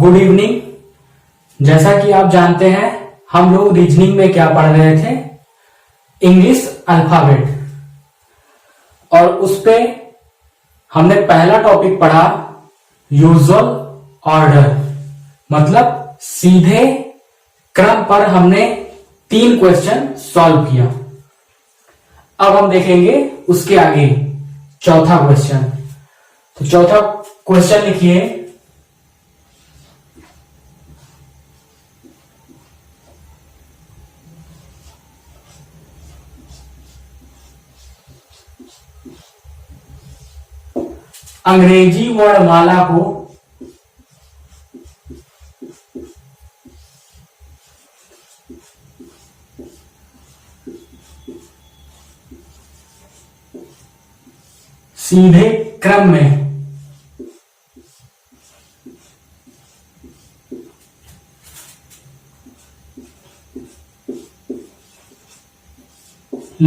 Good evening. जैसा कि आप जानते हैं हम लोग रीजनिंग में क्या पढ़ रहे थे, इंग्लिश अल्फाबेट, और उस पे हमने पहला टॉपिक पढ़ा यूजुअल ऑर्डर, मतलब सीधे क्रम पर हमने 3 क्वेश्चन सॉल्व किया। अब हम देखेंगे उसके आगे चौथा क्वेश्चन। तो चौथा क्वेश्चन लिखिए, अंग्रेजी वर्णमाला को सीधे क्रम में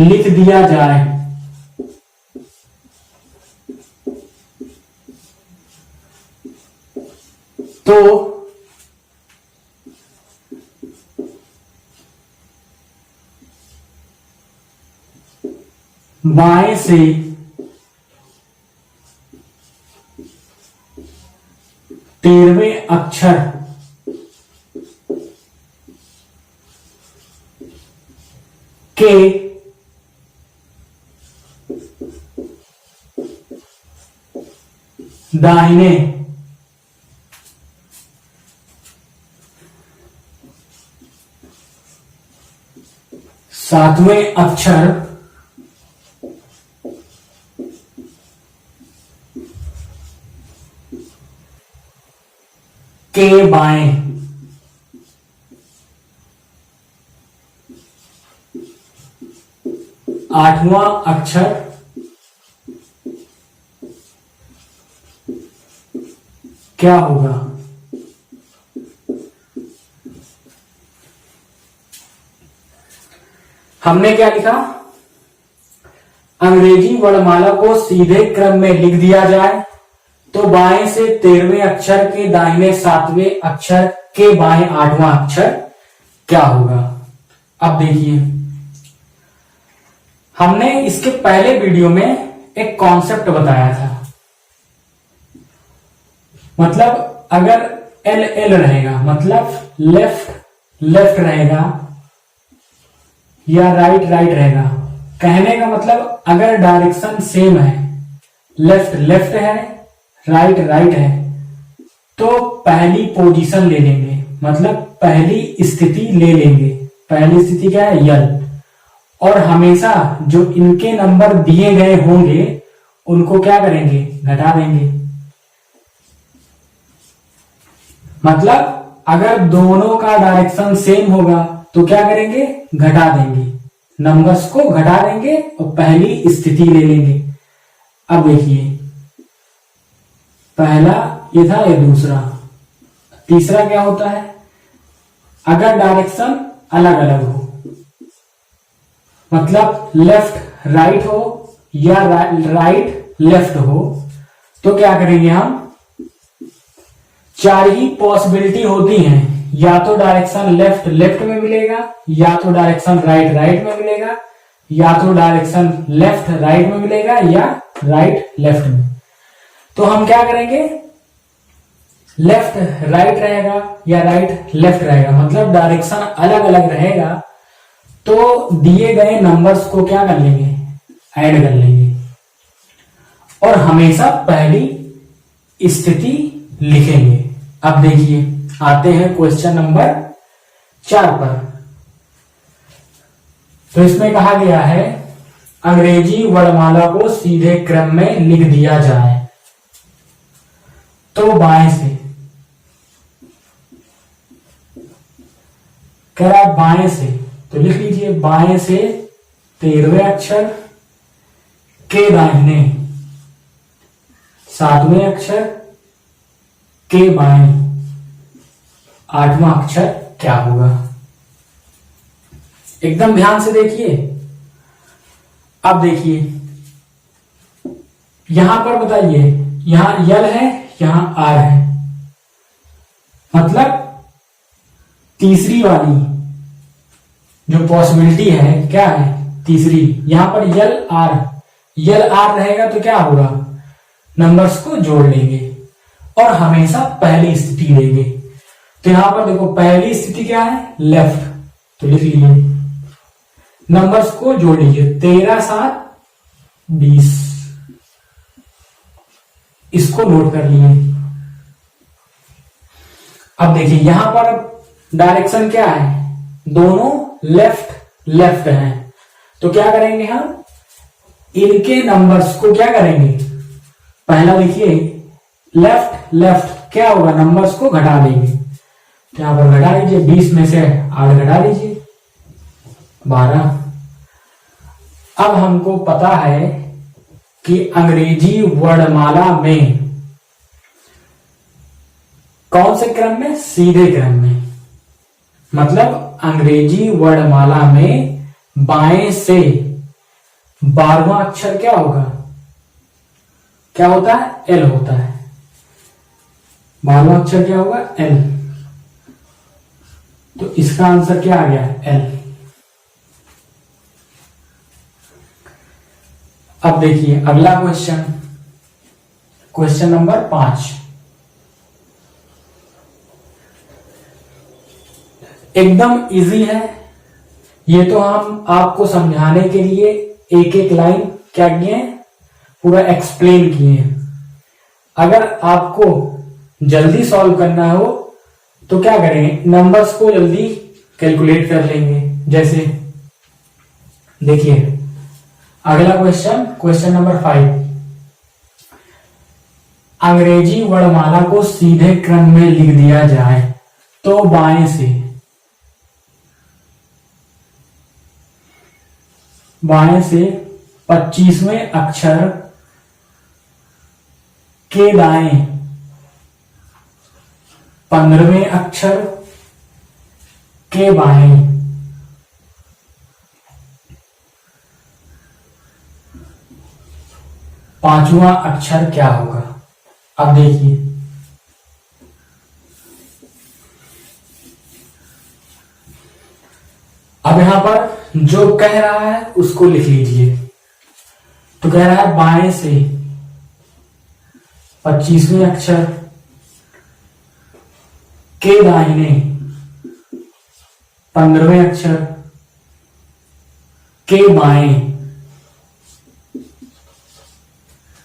लिख दिया जाए तो बाएं से तेरहवें अक्षर के दाहिने सातवें अक्षर के बाएं आठवां अक्षर क्या होगा? हमने क्या लिखा? अंग्रेजी वर्णमाला को सीधे क्रम में लिख दिया जाए तो बाएं से 13वें अक्षर के दाहिने 7वें अक्षर के बाएं 8वां अक्षर क्या होगा? अब देखिए, हमने इसके पहले वीडियो में एक कॉन्सेप्ट बताया था, मतलब अगर एल एल रहेगा मतलब लेफ्ट रहेगा या राइट रहेगा। कहने का मतलब अगर डायरेक्शन सेम है, लेफ्ट है, राइट है, तो पहली पोजीशन ले लेंगे, मतलब पहली स्थिति ले लेंगे। पहली स्थिति क्या है? यल। और हमेशा जो इनके नंबर दिए गए होंगे उनको क्या करेंगे? घटा देंगे। मतलब अगर दोनों का डायरेक्शन सेम होगा तो क्या करेंगे? घटा देंगे, नंबर्स को घटा देंगे और पहली स्थिति ले लेंगे। अब देखिए, पहला ये था, ये दूसरा, तीसरा क्या होता है? अगर डायरेक्शन अलग अलग हो, मतलब लेफ्ट राइट हो या राइट लेफ्ट हो, तो क्या करेंगे हम? 4 ही पॉसिबिलिटी होती हैं, या तो डायरेक्शन लेफ्ट में मिलेगा, या तो डायरेक्शन राइट में मिलेगा, या तो डायरेक्शन लेफ्ट राइट में मिलेगा, या राइट लेफ्ट में। तो हम क्या करेंगे? लेफ्ट राइट रहेगा या राइट लेफ्ट रहेगा, मतलब डायरेक्शन अलग अलग रहेगा, तो दिए गए नंबर्स को क्या कर लेंगे? ऐड कर लेंगे और हमेशा पहली स्थिति लिखेंगे। अब देखिए, आते हैं क्वेश्चन नंबर 4 पर। तो इसमें कहा गया है अंग्रेजी वर्णमाला को सीधे क्रम में लिख दिया जाए तो बाएं से, कह रहा है बाएं से, तो लिख लीजिए बाएं से 13वें अक्षर के दाहिने 7वें अक्षर के बाएं 8वां अक्षर क्या होगा? एकदम ध्यान से देखिए। अब देखिए यहां पर बताइए, यहां यल है, यहां आर है, मतलब तीसरी वाली जो पॉसिबिलिटी है क्या है, तीसरी। यहां पर यल आर रहेगा तो क्या होगा, नंबर्स को जोड़ लेंगे और हमेशा पहली स्थिति लेंगे। तो यहां पर देखो पहली स्थिति क्या है, लेफ्ट, तो लिख लीजिए, नंबर्स को जोड़ लीजिए, 13 7 20, इसको नोट कर लिए। अब देखिए यहां पर डायरेक्शन क्या है, दोनों लेफ्ट लेफ्ट हैं, तो क्या करेंगे हम, इनके नंबर्स को क्या करेंगे, पहला देखिए लेफ्ट लेफ्ट क्या होगा, नंबर्स को घटा देंगे। तो यहां पर घटा लीजिए, 20 में से 8 घटा लीजिए, 12। अब हमको पता है कि अंग्रेजी वर्णमाला में कौन से क्रम में, सीधे क्रम में, मतलब अंग्रेजी वर्णमाला में बाएं से 12वां अक्षर क्या होगा, क्या होता है, एल होता है। 12वां अक्षर क्या होगा, एल। तो इसका आंसर क्या आ गया, एल। अब देखिए अगला क्वेश्चन, क्वेश्चन नंबर 5। एकदम इजी है ये, तो हम आपको समझाने के लिए एक एक लाइन क्या किए, पूरा एक्सप्लेन किए। अगर आपको जल्दी सॉल्व करना हो तो क्या करेंगे, नंबर्स को जल्दी कैलकुलेट कर लेंगे। जैसे देखिए अगला क्वेश्चन, क्वेश्चन नंबर 5, अंग्रेजी वर्णमाला को सीधे क्रम में लिख दिया जाए तो बाएं से 25वें अक्षर के दाएं 15वें अक्षर के बाएं 5वां अक्षर क्या होगा। अब देखिए अब यहां पर जो कह रहा है उसको लिख लीजिए। तो कह रहा है बाएं से 25वें अक्षर के दाहिने 15वें अक्षर के बाएं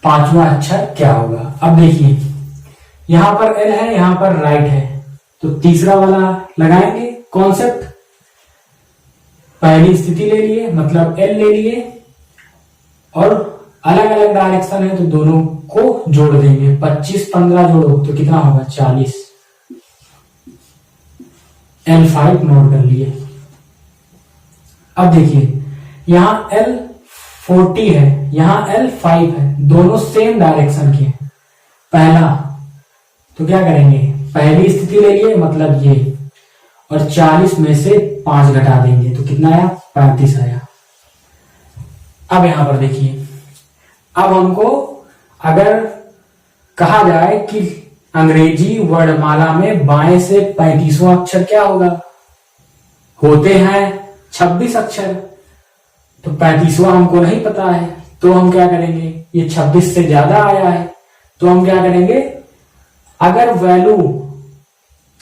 5वां अक्षर क्या होगा। अब देखिए यहां पर एल है, यहां पर राइट है, तो तीसरा वाला लगाएंगे कॉन्सेप्ट। पहली स्थिति ले लिए मतलब एल ले लिए और अलग अलग डायरेक्शन है तो दोनों को जोड़ देंगे। 25 15 जोड़ो तो कितना होगा 40। L5 नोट कर लिए। अब देखिए यहां L40 है, यहां L5 है, दोनों सेम डायरेक्शन के हैं। पहला तो क्या करेंगे, पहली स्थिति ले लिए मतलब ये, और 40 में से 5 घटा देंगे तो कितना आया 35 आया। अब यहां पर देखिए, अब हमको अगर कहा जाए कि अंग्रेजी वर्णमाला में बाएं से 35वां अक्षर क्या होगा, होते हैं 26 अक्षर, तो 35वां हमको नहीं पता है, तो हम क्या करेंगे, ये 26 से ज्यादा आया है तो हम क्या करेंगे, अगर वैल्यू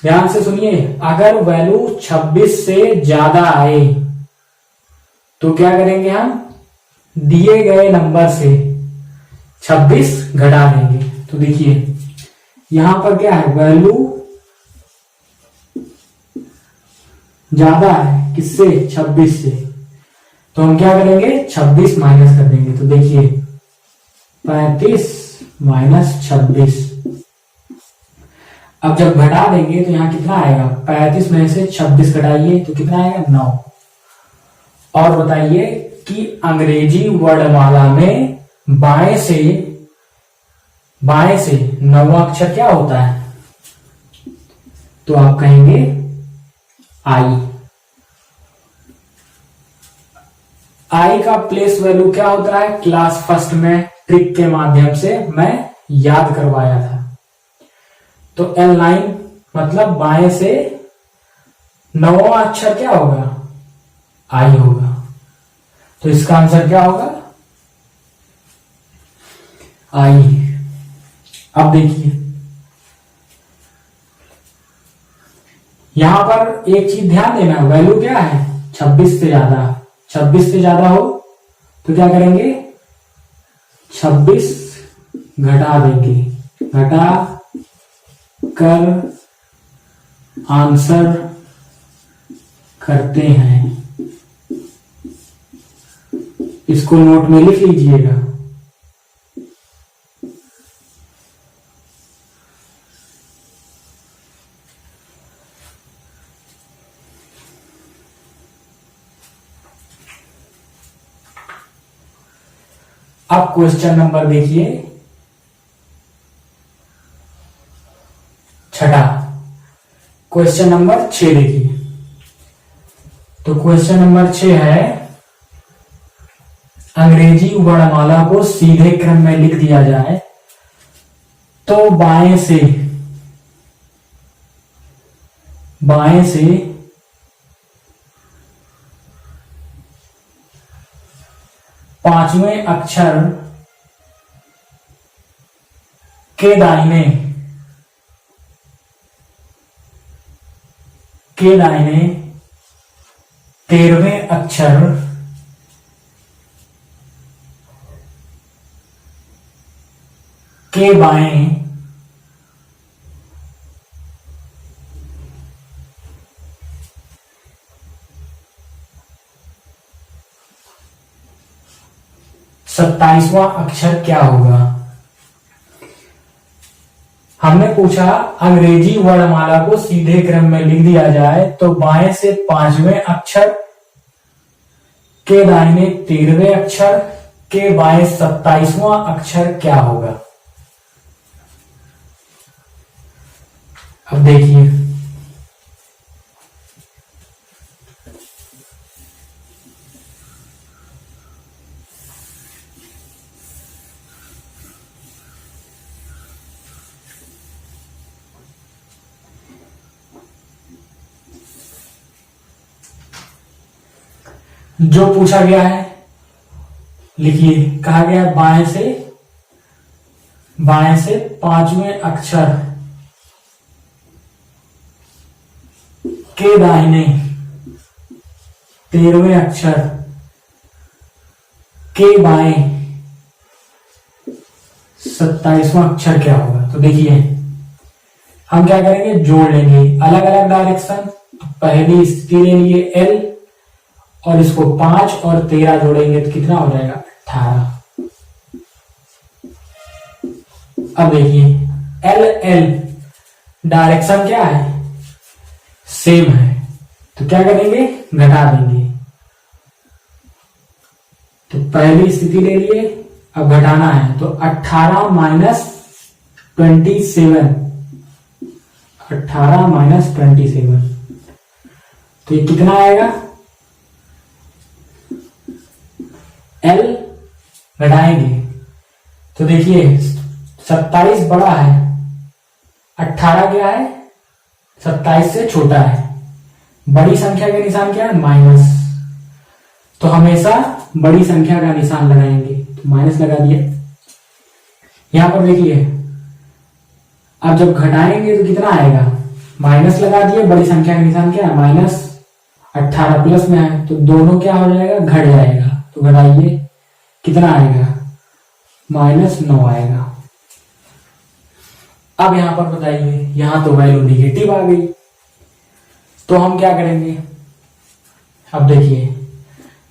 ध्यान से सुनिए, अगर वैल्यू 26 से ज्यादा आए तो क्या करेंगे, हम दिए गए नंबर से 26 घटा देंगे। तो देखिए यहां पर क्या है, वैल्यू ज्यादा है किससे, 26 से, तो हम क्या करेंगे 26 माइनस कर देंगे। तो देखिए 35 माइनस 26, अब जब घटा देंगे तो यहां कितना आएगा, 35 में से 26 घटाइए तो कितना आएगा 9। और बताइए कि अंग्रेजी वर्णमाला में बाएं से 9वां अक्षर क्या होता है, तो आप कहेंगे आई का प्लेस वैल्यू क्या होता है, क्लास फर्स्ट में ट्रिक के माध्यम से मैं याद करवाया था। तो L9 मतलब बाएं से 9वां अक्षर क्या होगा, आई होगा। तो इसका आंसर क्या होगा, आई। अब देखिए यहां पर एक चीज ध्यान देना, वैल्यू क्या है 26 से ज्यादा। 26 से ज्यादा हो तो क्या करेंगे, 26 घटा देंगे, घटा कर आंसर करते हैं। इसको नोट में लिख लीजिएगा। अब क्वेश्चन नंबर देखिए छठा, क्वेश्चन नंबर 6 देखिए। तो क्वेश्चन नंबर 6 है, अंग्रेजी वर्णमाला को सीधे क्रम में लिख दिया जाए तो बाएं से 5वें अक्षर के दाहिने 13वें अक्षर के बाएं 27वां अक्षर क्या होगा। हमने पूछा अंग्रेजी वर्णमाला को सीधे क्रम में लिख दिया जाए तो बाएं से 5वें अक्षर के दाहिने 13वें अक्षर के बाएं 27वां अक्षर क्या होगा। अब देखिए जो पूछा गया है लिखिए, कहा गया है बाएं से 5वें अक्षर के दाहिने 13वें अक्षर के बाएं 27वां अक्षर क्या होगा। तो देखिए हम क्या करेंगे, जोड़ लेंगे अलग अलग डायरेक्शन। तो पहली स्थिति ले लिए एल और इसको 5 और 13 जोड़ेंगे तो कितना हो जाएगा 18। अब देखिए एल एल डायरेक्शन क्या है, सेम है, तो क्या करेंगे घटा देंगे। तो पहली स्थिति ले लिए, अब घटाना है तो 18 माइनस 27, 18 माइनस 27 तो ये कितना आएगा, एल घटाएंगे तो देखिए 27 बड़ा है, 18 क्या है 27 से छोटा है। बड़ी संख्या का निशान क्या है माइनस, तो हमेशा बड़ी संख्या का निशान लगाएंगे, तो माइनस लगा दिया। यहां पर देखिए अब जब घटाएंगे तो कितना आएगा, माइनस लगा दिए, बड़ी संख्या का निशान क्या है माइनस, 18 प्लस में है तो दोनों क्या हो जाएगा घट जाएगा। तो घटाइए कितना आएगा -9 आएगा। अब यहां पर बताइए, यहां तो वैल्यू निगेटिव आ गई तो हम क्या करेंगे। अब देखिए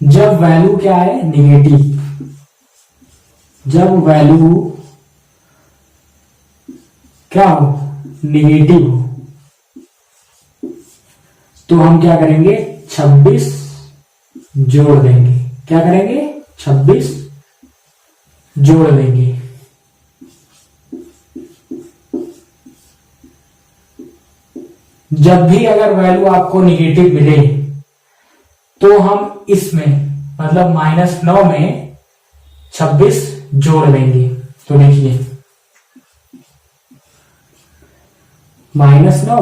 जब वैल्यू क्या है निगेटिव, जब वैल्यू क्या हो निगेटिव हो तो हम क्या करेंगे 26 जोड़ देंगे। क्या करेंगे 26 जोड़ देंगे। जब भी अगर वैल्यू आपको निगेटिव मिले तो हम इसमें मतलब -9 में 26 जोड़ देंगे। तो देखिए -9,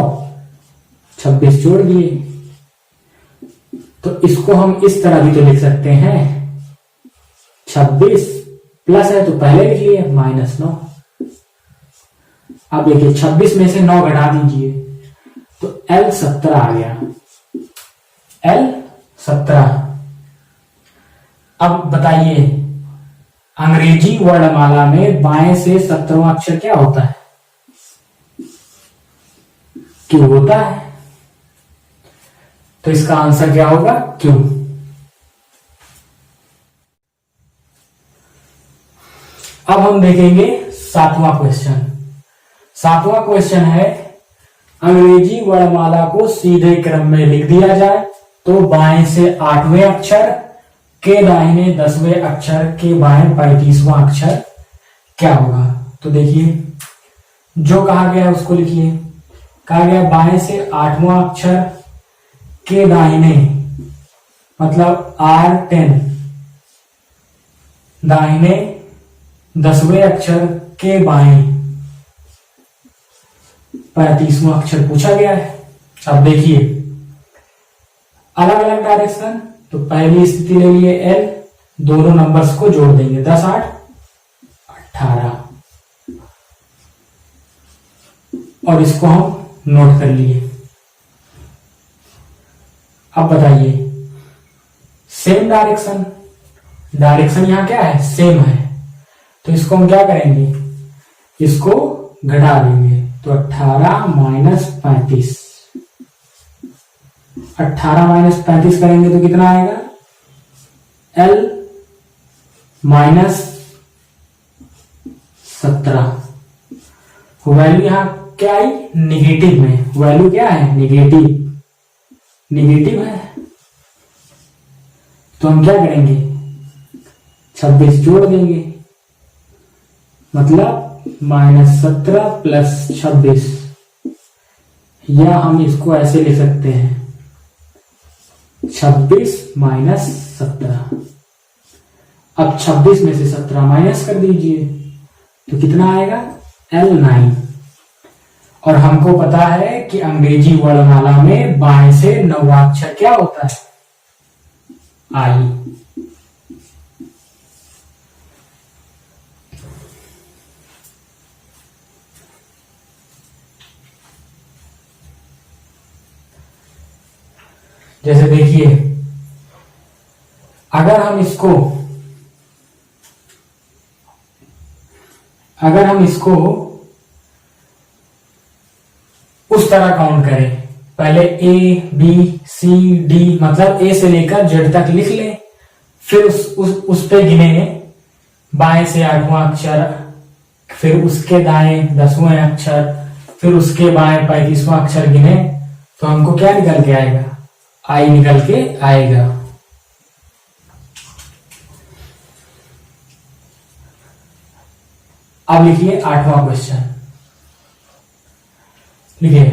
26 जोड़ दिए। तो इसको हम इस तरह भी तो लिख सकते हैं, 26 प्लस है तो पहले लिख लिए -9। अब देखिए 26 में से 9 घटा दीजिए तो L 17 आ गया, L 17। अब बताइए अंग्रेजी वर्णमाला में बाएं से 17वां अक्षर क्या होता है? Q होता है। तो इसका आंसर क्या होगा? Q। अब हम देखेंगे 7वां क्वेश्चन। 7वां क्वेश्चन है अंग्रेजी वर्णमाला को सीधे क्रम में लिख दिया जाए तो बाएं से 8वें अक्षर के दाहिने 10वें अक्षर के बाएं 35वां अक्षर क्या होगा? तो देखिए जो कहा गया है उसको लिखिए। कहा गया बाएं से 8वां अक्षर के दाहिने मतलब R10 दाहिने 10वें अक्षर के बाएं 35वां अक्षर पूछा गया है। अब देखिए अलग अलग डायरेक्शन, तो पहली स्थिति ले लिए L, दोनों नंबर्स को जोड़ देंगे 10 8 18 और इसको हम नोट कर लिए। अब बताइए सेम डायरेक्शन, डायरेक्शन यहां क्या है? सेम है। तो इसको हम क्या करेंगे? इसको घटा देंगे तो 18 माइनस 35, 18 माइनस 35 करेंगे तो कितना आएगा? L minus 17। वैल्यू यहां क्या आई? निगेटिव में। वैल्यू क्या है? निगेटिव, निगेटिव है। तो हम क्या करेंगे? 26 जोड़ देंगे मतलब -17 प्लस 26, या हम इसको ऐसे लिख सकते हैं 26 माइनस 17। अब 26 में से 17 माइनस कर दीजिए तो कितना आएगा? L9। और हमको पता है कि अंग्रेजी वर्णमाला में बाएं से 9वां अक्षर क्या होता है? I। जैसे देखिए अगर हम इसको उस तरह काउंट करें, पहले A B C D मतलब A से लेकर Z तक लिख लें, फिर उस पे गिने बाएं से 8वां अक्षर, फिर उसके दाएं 10वें अक्षर, फिर उसके बाएं 35वां अक्षर गिने, तो हमको क्या निकल के आएगा? I निकल के आएगा। अब लिखिए 8वां क्वेश्चन। लिखिए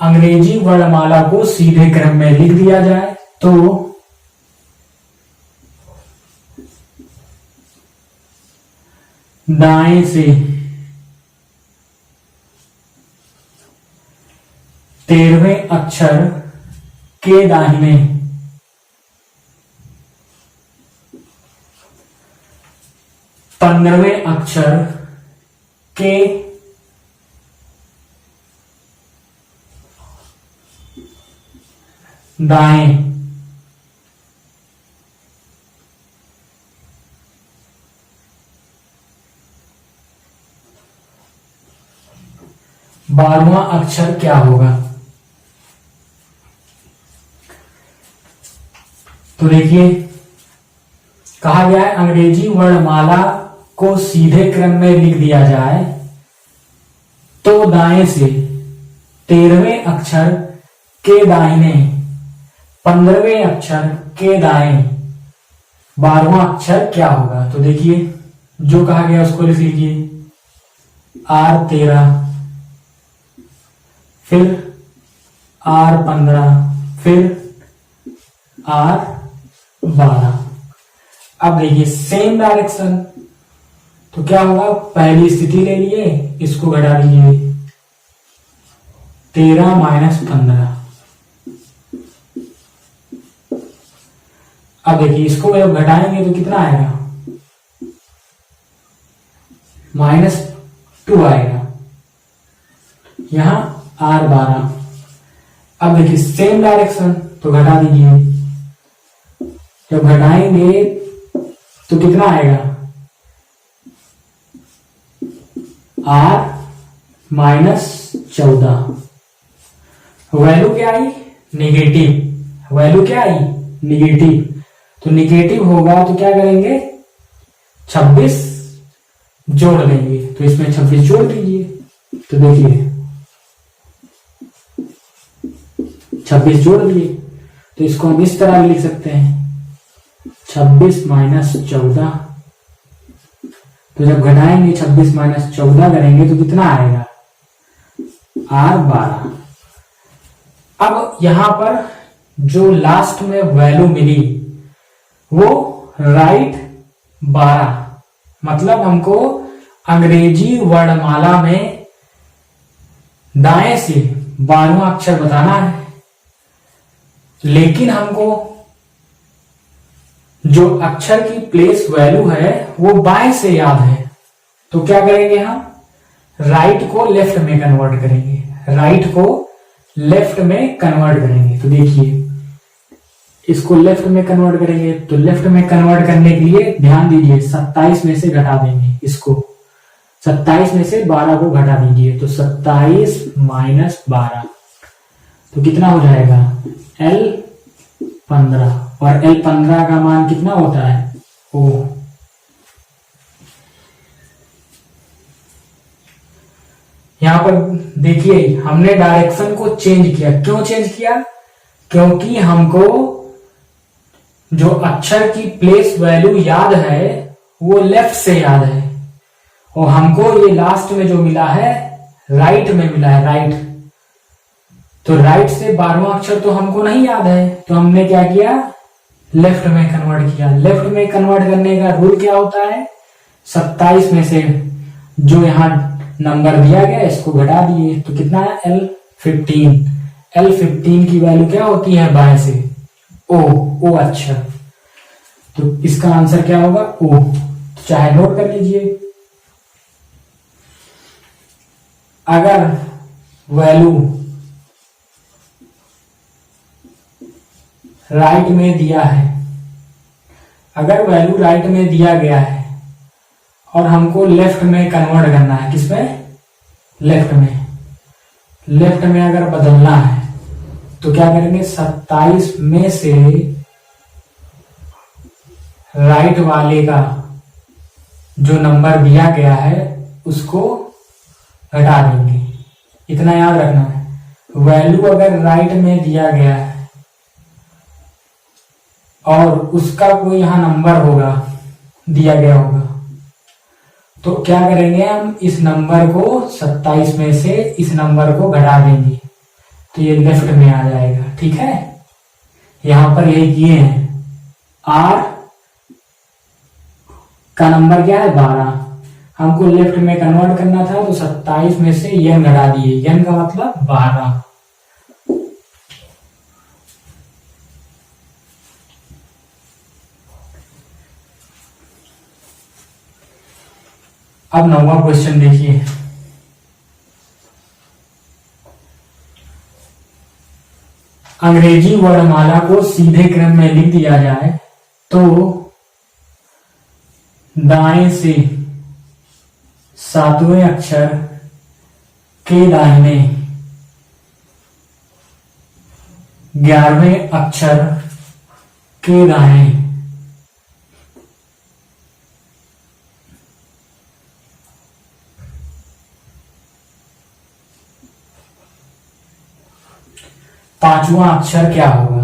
अंग्रेजी वर्णमाला को सीधे क्रम में लिख दिया जाए तो दाएं से 13वें अक्षर के दाहिने 15वें अक्षर के दाएं 12वां अक्षर क्या होगा? तो देखिए कहा गया है अंग्रेजी वर्णमाला को सीधे क्रम में लिख दिया जाए तो दाएं से 13वें अक्षर के दाहिने 15वें अक्षर के दाएं 12वां अक्षर क्या होगा? तो देखिए जो कहा गया उसको लिख लीजिए R13, फिर R15, फिर R12। अब देखिए सेम डायरेक्शन, तो क्या होगा? पहली स्थिति ले लिए, इसको घटा दीजिए 13 माइनस 15। अब देखिए इसको जब घटाएंगे तो कितना आएगा, -2 आएगा। यहां R12। अब देखिए सेम डायरेक्शन तो घटा दीजिए, जब घटाएंगे तो कितना आएगा, R-14। वैल्यू क्या आई, निगेटिव। वैल्यू क्या आई, निगेटिव। तो निगेटिव होगा तो क्या करेंगे, 26 जोड़ देंगे। तो इसमें 26 जोड़ दीजिए। तो देखिए 26 जोड़ दिए, तो इसको हम इस तरह लिख सकते हैं, 26 माइनस 14। तो जब घटाएंगे 26 माइनस 14 करेंगे तो कितना आएगा, R12। अब यहां पर जो लास्ट में वैल्यू मिली वो राइट 12, मतलब हमको अंग्रेजी वर्णमाला में दाएं से 12वां अक्षर बताना है, लेकिन हमको जो अक्षर की प्लेस वैल्यू है वो बाएं से याद है। तो क्या करेंगे, हम राइट को लेफ्ट में कन्वर्ट करेंगे। राइट को लेफ्ट में कन्वर्ट करेंगे। तो देखिए इसको लेफ्ट में कन्वर्ट करेंगे, तो लेफ्ट में कन्वर्ट करने के लिए ध्यान दीजिए 27 में से घटा देंगे। इसको 27 में से 12 को घटा दीजिए, तो 27 माइनस 12 तो कितना हो जाएगा, L15। और L15 का मान कितना होता है, O। यहां पर देखिए हमने डायरेक्शन को चेंज किया। क्यों चेंज किया, क्योंकि हमको जो अक्षर की प्लेस वैल्यू याद है वो लेफ्ट से याद है, और हमको ये लास्ट में जो मिला है राइट में मिला है, राइट। तो राइट से 12वां अक्षर तो हमको नहीं याद है, तो हमने क्या किया, लेफ्ट में कन्वर्ट किया। लेफ्ट में कन्वर्ट करने का रूल क्या होता है, 27 में से जो यहां नंबर दिया गया इसको घटा दिए, तो कितना है, L15। L15 की वैल्यू क्या होती है, बाएं से O अक्षर। तो इसका आंसर क्या होगा, O। तो चाहे नोट कर लीजिए। अगर वैल्यू राइट में दिया है, अगर वैल्यू राइट में दिया गया है और हमको लेफ्ट में कन्वर्ट करना है, किसमें, लेफ्ट में। लेफ्ट में अगर बदलना है तो क्या करेंगे, 27 में से राइट वाले का जो नंबर दिया गया है उसको घटा देंगे। इतना याद रखना है, वैल्यू अगर राइट में दिया गया है और उसका कोई यहां नंबर होगा, दिया गया होगा, तो क्या करेंगे, हम इस नंबर को 27 में से इस नंबर को घटा देंगे, तो ये लेफ्ट में आ जाएगा। ठीक है, यहां पर यही किए हैं। R का नंबर क्या है, 12। हमको लेफ्ट में कन्वर्ट करना था, तो 27 में से n घटा दिए, n का मतलब 12। अब 9वां क्वेश्चन देखिए। अंग्रेजी वर्णमाला को सीधे क्रम में लिख दिया जाए तो दाएं से 7वें अक्षर के दाहिने 11वें अक्षर के दाएं पांचवा अक्षर क्या होगा।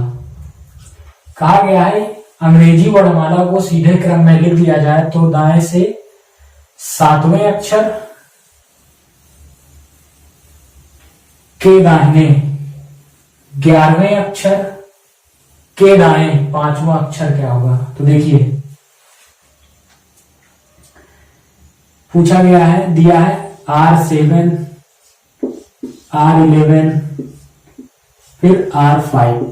कहा गया है अंग्रेजी वर्णमाला को सीधे क्रम में लिख दिया जाए तो दाएं से 7वें अक्षर के दाहिने 11वें अक्षर के दाएं 5वां अक्षर क्या होगा। तो देखिए पूछा गया है, दिया है R7 R11 फिर R5।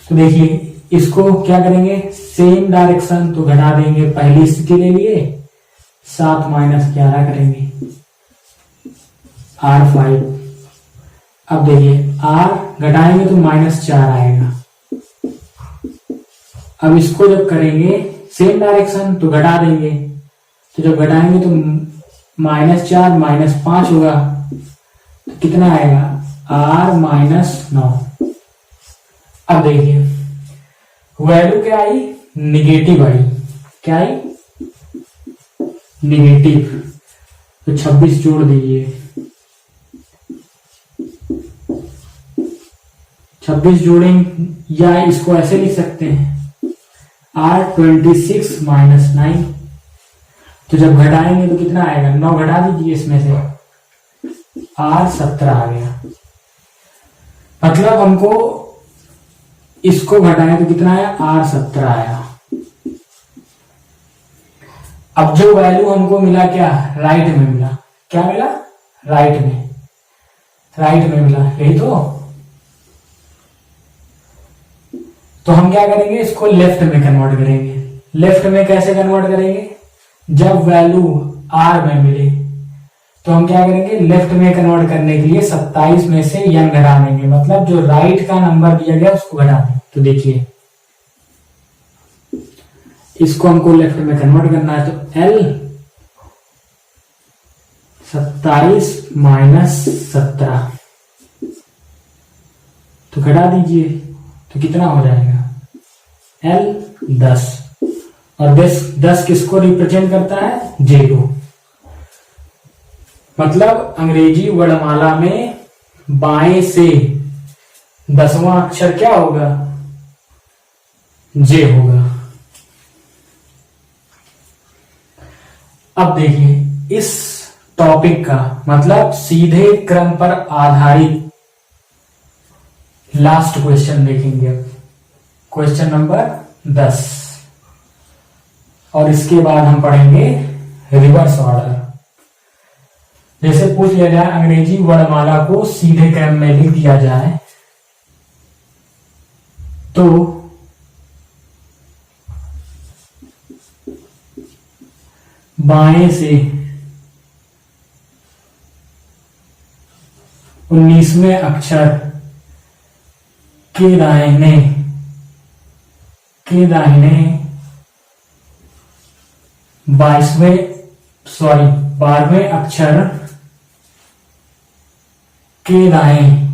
तो देखिए इसको क्या करेंगे, सेम डायरेक्शन तो घटा देंगे, पहली स्थिति ले लिए 7 माइनस 11 करेंगे R5। अब देखिए R घटाएंगे तो -4 आएगा। अब इसको जब करेंगे सेम डायरेक्शन तो घटा देंगे, तो जब घटाएंगे तो -4 -5 होगा, तो कितना आएगा R-9। अब देखिए वैल्यू क्या आई, निगेटिव आई। क्या आई, निगेटिव। तो 26 जोड़ दीजिए, 26 जोड़ेंगे, या इसको ऐसे लिख सकते हैं R26 -9। तो जब घटाएंगे तो कितना आएगा, 9 घटा दीजिए इसमें से, R17 आ गया। मतलब हमको इसको घटाएं तो कितना आया, R17 आया। अब जो वैल्यू हमको मिला क्या, राइट में मिला। क्या मिला, राइट में, राइट में मिला, यही तो हम क्या करेंगे, इसको लेफ्ट में कन्वर्ट करेंगे। लेफ्ट में कैसे कन्वर्ट करेंगे, जब वैल्यू R में मिले तो हम क्या करेंगे, लेफ्ट में कन्वर्ट करने के लिए 27 में से n घटा देंगे, मतलब जो राइट का नंबर दिया गया उसको घटा देंगे। तो देखिए इसको हमको लेफ्ट में कन्वर्ट करना है, तो L 27 - 17 तो घटा दीजिए, तो कितना हो जाएगा, L 10। और 10 किसको रिप्रेजेंट करता है, 0। मतलब अंग्रेजी वर्णमाला में बाएं से 10वां अक्षर क्या होगा, J होगा। अब देखिए इस टॉपिक का मतलब सीधे क्रम पर आधारित लास्ट क्वेश्चन देखेंगे, क्वेश्चन नंबर 10, और इसके बाद हम पढ़ेंगे रिवर्स ऑर्डर। जैसे पूछ लिया जाए अंग्रेजी वर्णमाला को सीधे क्रम में लिख दिया जाए तो बाएं से 19वें अक्षर के दाहिने 12वें अक्षर के दाएं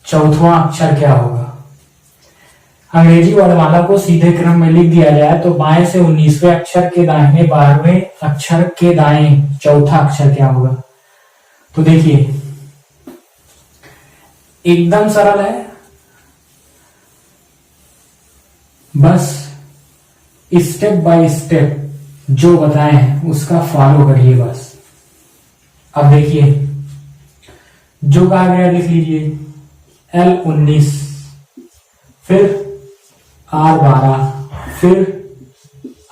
चौथवा अक्षर क्या होगा। अंग्रेजी वर्णमाला को सीधे क्रम में लिख दिया जाए तो बाएं से 19वें अक्षर के दाहिने 12वें अक्षर के दाएं चौथा अक्षर क्या होगा। तो देखिए एकदम सरल है, बस स्टेप बाय स्टेप जो बताए हैं उसका फॉलो करिए बस। अब देखिए जो कहा गया लिख लीजिए, L19 फिर R12 फिर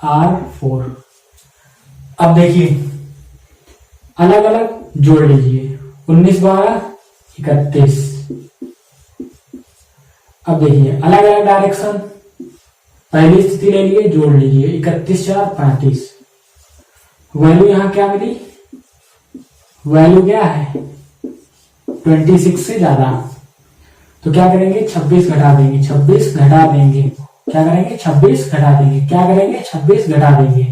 R4। अब देखिए अलग अलग जोड़ लीजिए, 19 12 31। अब देखिए अलग अलग डायरेक्शन, पहली स्थिति ले लिए जोड़ लीजिए, 31 4 35। वैल्यू यहां क्या मिली, वैल्यू क्या है 26 से ज्यादा, तो क्या करेंगे 26 घटा देंगे, 26 घटा देंगे, क्या करेंगे 26 घटा देंगे, क्या करेंगे 26 घटा देंगे।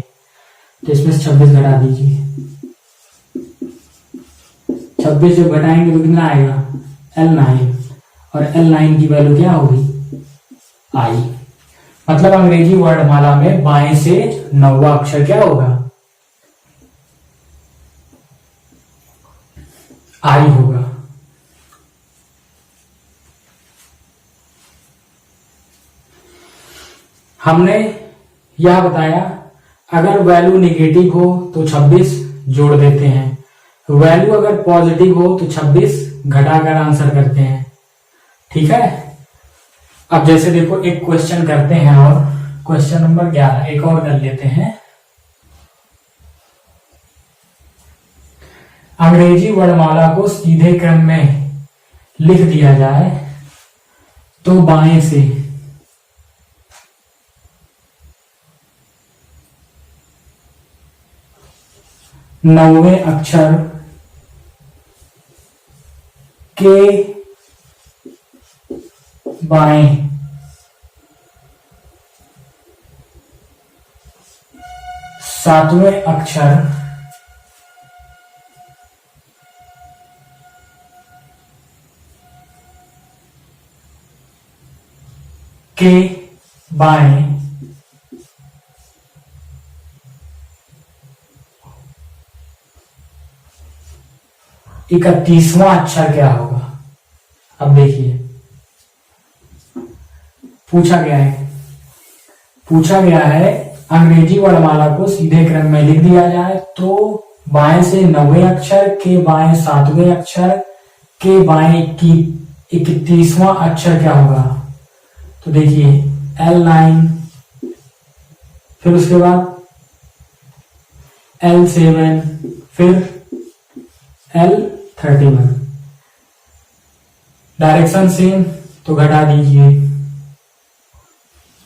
तो इसमें से 26 घटा दीजिए, 26 जब घटाएंगे तो कितना आएगा L9, और L9 की वैल्यू क्या होगी I। मतलब अंग्रेजी वर्णमाला में बाएं से 9वां अक्षर क्या होगा I होगा। हमने यह बताया अगर वैल्यू नेगेटिव हो तो 26 जोड़ देते हैं, वैल्यू अगर पॉजिटिव हो तो 26 घटाकर आंसर करते हैं। ठीक है, अब जैसे देखो एक क्वेश्चन करते हैं और क्वेश्चन नंबर 11 एक और कर लेते हैं। अंग्रेजी वर्णमाला को सीधे क्रम में लिख दिया जाए तो बाएं से नौवें अक्षर के बाएं सातवें अक्षर के बाएं 31वां अक्षर क्या होगा। अब देखिए पूछा गया है अंग्रेजी वर्णमाला को सीधे क्रम में लिख दिया जाए तो बाएं से 9वें अक्षर के बाएं 7वें अक्षर के बाएं 31वां अक्षर क्या होगा। तो देखिए L9, फिर उसके बाद L7, फिर L31। डायरेक्शन सेम तो घटा दीजिए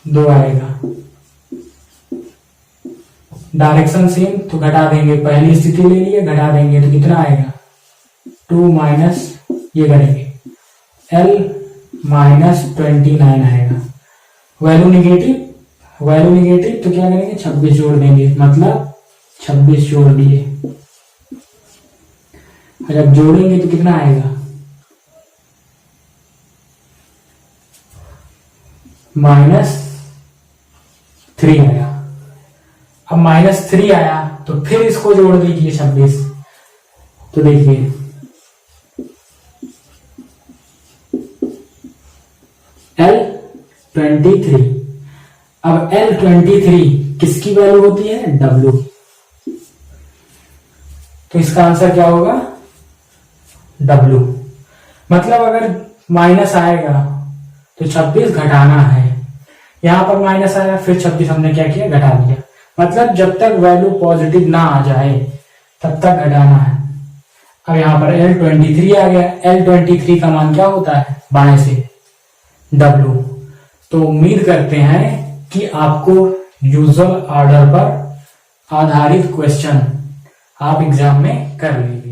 2 आएगा। डायरेक्शन सेम तो घटा देंगे, पहली स्थिति ले लिए घटा देंगे तो कितना आएगा 2 माइनस ये करेंगे L-29 आएगा। वैल्यू निगेटिव तो क्या करेंगे 26 जोड़ देंगे, मतलब 26 जोड़ दिए। जब जोड़ेंगे तो कितना आएगा -3 आया। अब -3 आया तो फिर इसको जोड़ दीजिए 26। तो देखिए L23। अब L23 किसकी वैल्यू होती है W की, तो इसका आंसर क्या होगा W। मतलब अगर माइनस आएगा तो 26 घटाना है, यहां पर माइनस आया फिर 26 हमने क्या किया घटा दिया। मतलब जब तक वैल्यू पॉजिटिव ना आ जाए तब तक घटाना है। अब यहां पर L23 आ गया, L23 का मान क्या होता है बाएं से W। तो उम्मीद करते हैं कि आपको यूजुअल ऑर्डर पर आधारित क्वेश्चन आप एग्जाम में कर लेंगे।